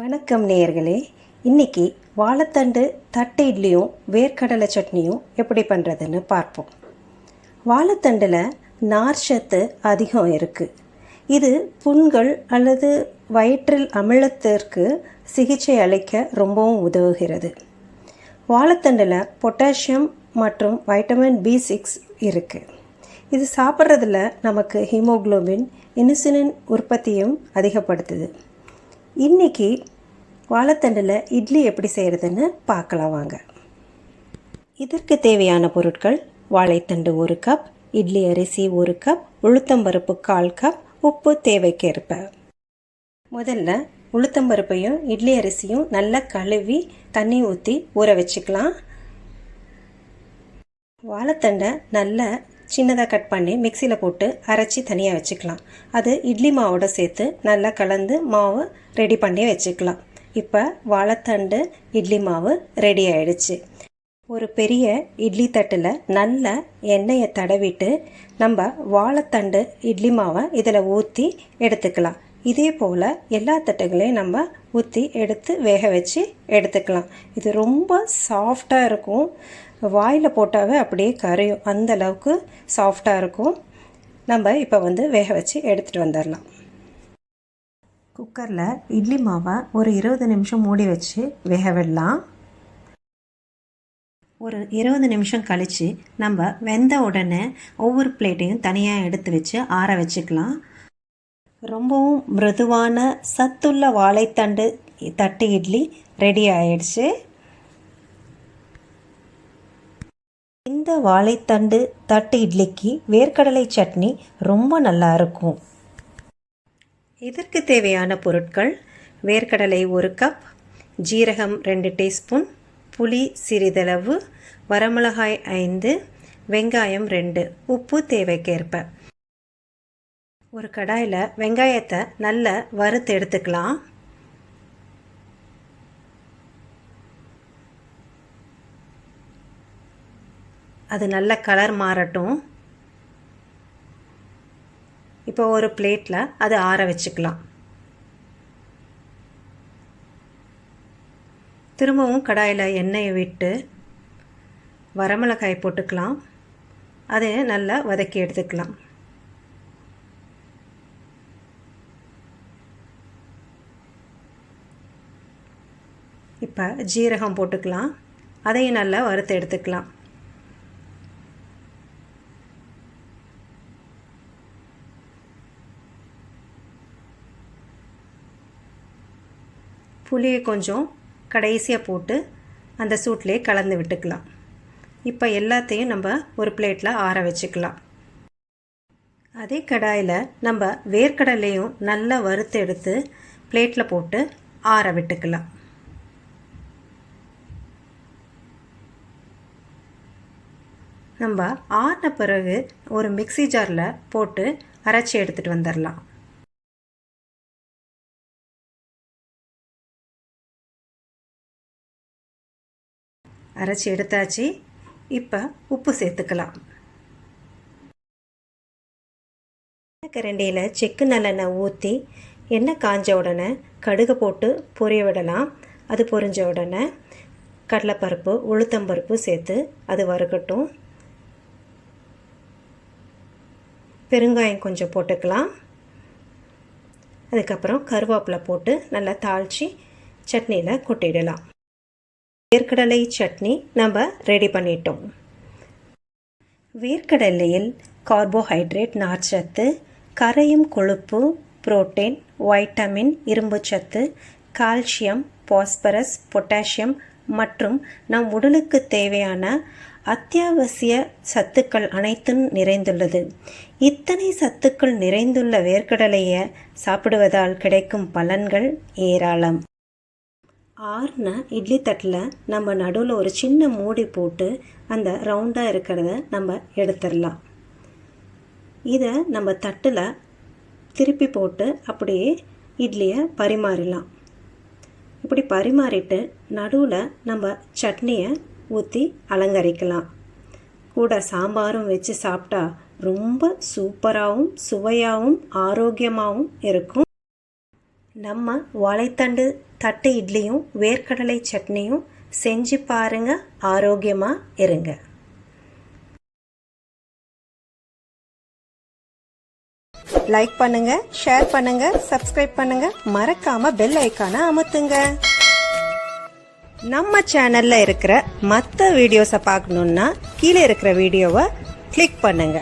வணக்கம் நேயர்களே. இன்னைக்கு வாழைத்தண்டு தட்டை இட்லியும் வேர்க்கடலை சட்னியும் எப்படி பண்ணுறதுன்னு பார்ப்போம். வாழைத்தண்டில் நார் சத்து அதிகம் இருக்குது. இது புண்கள் அல்லது வயிற்றில் அமிலத்திற்கு சிகிச்சை அளிக்க ரொம்பவும் உதவுகிறது. வாழைத்தண்டில் பொட்டாசியம் மற்றும் வைட்டமின் B6 இருக்குது. இது சாப்பிட்றதுல நமக்கு ஹீமோகுளோபின், இன்சுலின் உற்பத்தியும் அதிகப்படுத்துது. இன்றைக்கி வாழைத்தண்டில் இட்லி எப்படி செய்கிறதுன்னு பார்க்கலாம் வாங்க. இதற்கு தேவையான பொருட்கள்: வாழைத்தண்டு 1 கப், இட்லி அரிசி 1 கப், உளுத்தம்பருப்பு 1/4 கப், உப்பு தேவைக்கேற்ப. முதல்ல உளுத்தம்பருப்பையும் இட்லி அரிசியும் நல்லா கழுவி தண்ணி ஊற்றி ஊற வச்சுக்கலாம். வாழைத்தண்டை நல்லா சின்னதாக கட் பண்ணி மிக்சியில் போட்டு அரைச்சி தனியாக வச்சுக்கலாம். அது இட்லி மாவோட சேர்த்து நல்லா கலந்து மாவு ரெடி பண்ணி வச்சுக்கலாம். இப்போ வாழைத்தண்டு இட்லி மாவு ரெடி ஆயிடுச்சு. ஒரு பெரிய இட்லி தட்டில் நல்ல எண்ணெயை தடவிட்டு நம்ம வாழைத்தண்டு இட்லி மாவை இதில் ஊற்றி எடுத்துக்கலாம். இதே போல் எல்லா தட்டுகளையும் நம்ம ஊற்றி எடுத்து வேக வச்சு எடுத்துக்கலாம். இது ரொம்ப சாஃப்டாக இருக்கும். வாயில் போட்டாவே அப்படியே கரையும், அந்த அளவுக்கு சாஃப்டாக இருக்கும். நம்ம இப்போ வேக வச்சு எடுத்துகிட்டு வந்துடலாம். குக்கரில் இட்லி மாவை ஒரு 20 நிமிஷம் மூடி வச்சு வேக விடலாம். ஒரு 20 நிமிஷம் கழித்து நம்ம வெந்த உடனே ஒவ்வொரு பிளேட்டையும் தனியாக எடுத்து வச்சு ஆற வச்சுக்கலாம். ரொம்பவும் மிருதுவான சத்துள்ள வாழைத்தண்டு தட்டு இட்லி ரெடி ஆயிடுச்சு. இந்த வாழைத்தண்டு தட்டு இட்லிக்கு வேர்க்கடலை சட்னி ரொம்ப நல்லா இருக்கும். இதற்கு தேவையான பொருட்கள்: வேர்க்கடலை 1 கப், ஜீரகம் 2 டீஸ்பூன், புளி சிறிதளவு, வரமிளகாய் 5, வெங்காயம் 2, உப்பு தேவைக்கேற்ப. ஒரு கடாயில் வெங்காயத்தை நல்லா வறுத்து எடுத்துக்கலாம். அது நல்ல கலர் மாறட்டும். இப்போ ஒரு பிளேட்டில் அது ஆற வச்சுக்கலாம். திரும்பவும் கடாயில் எண்ணெயை விட்டு வரமிளகாய் போட்டுக்கலாம். அதை நல்லா வதக்கி எடுத்துக்கலாம். இப்போ ஜீரகம் போட்டுக்கலாம். அதையும் நல்லா வறுத்து எடுத்துக்கலாம். புளியை கொஞ்சம் கடைசியாக போட்டு அந்த சூட்லேயே கலந்து விட்டுக்கலாம். இப்போ எல்லாத்தையும் நம்ம ஒரு பிளேட்டில் ஆற வச்சுக்கலாம். அதே கடாயில் நம்ம வேர்க்கடலையும் நல்லா வறுத்து எடுத்து பிளேட்டில் போட்டு ஆற விட்டுக்கலாம். நம்ம ஆறின பிறகு ஒரு மிக்ஸி ஜாரில் போட்டு அரைச்சி எடுத்துகிட்டு வந்துடலாம். அரைச்சி எடுத்தாச்சு. இப்போ உப்பு சேர்த்துக்கலாம். கரண்டியில் செக்கு நல்லெண்ணெய் ஊற்றி எண்ணெய் காஞ்ச உடனே கடுகு போட்டு பொரிய விடலாம். அது பொரிஞ்ச உடனே கடலைப்பருப்பு, உளுத்தம்பருப்பு சேர்த்து அது வறுக்கட்டும். பெருங்காயம் கொஞ்சம் போட்டுக்கலாம். அதுக்கப்புறம் கருவேப்பிலை போட்டு நல்லா தாளித்து சட்னியில் கொட்டிடலாம். வேர்க்கடலை சட்னி நம்ம ரெடி பண்ணிட்டோம். வேர்க்கடலையில் கார்போஹைட்ரேட், நார்ச்சத்து, கரையும் கொழுப்பு, புரோட்டீன், வைட்டமின், இரும்புச்சத்து, கால்சியம், பாஸ்பரஸ், பொட்டாசியம் மற்றும் நம் உடலுக்கு தேவையான அத்தியாவசிய சத்துக்கள் அனைத்தும் நிறைந்துள்ளது. இத்தனை சத்துக்கள் நிறைந்துள்ள வேர்க்கடலையை சாப்பிடுவதால் கிடைக்கும் பலன்கள் ஏராளம். ஆறுன இட்லி தட்டில் நம்ம நடுவில் ஒரு சின்ன மூடி போட்டு அந்த ரவுண்டாக இருக்கிறத நம்ம எடுத்துடலாம். இதை நம்ம தட்டில் திருப்பி போட்டு அப்படியே இட்லியை பரிமாறிடலாம். இப்படி பரிமாறிட்டு நடுவில் நம்ம சட்னியை ஊற்றி அலங்கரிக்கலாம். கூட சாம்பாரும் வச்சு சாப்பிட்டா ரொம்ப சூப்பராகவும் சுவையாகவும் ஆரோக்கியமாகவும் இருக்கும். நம்ம வாழைத்தண்டு தட்டு இட்லியும் வேர்க்கடலை சட்னியும் செஞ்சு பாருங்க, ஆரோக்கியமாக இருங்க. லைக் பண்ணுங்க, ஷேர் பண்ணுங்க, சப்ஸ்கிரைப் பண்ணுங்க, மறக்காம பெல் ஐக்கானை அமுத்துங்க. நம்ம சேனல்ல இருக்கிற மற்ற வீடியோஸை பார்க்கணுன்னா கீழே இருக்கிற வீடியோவை கிளிக் பண்ணுங்க.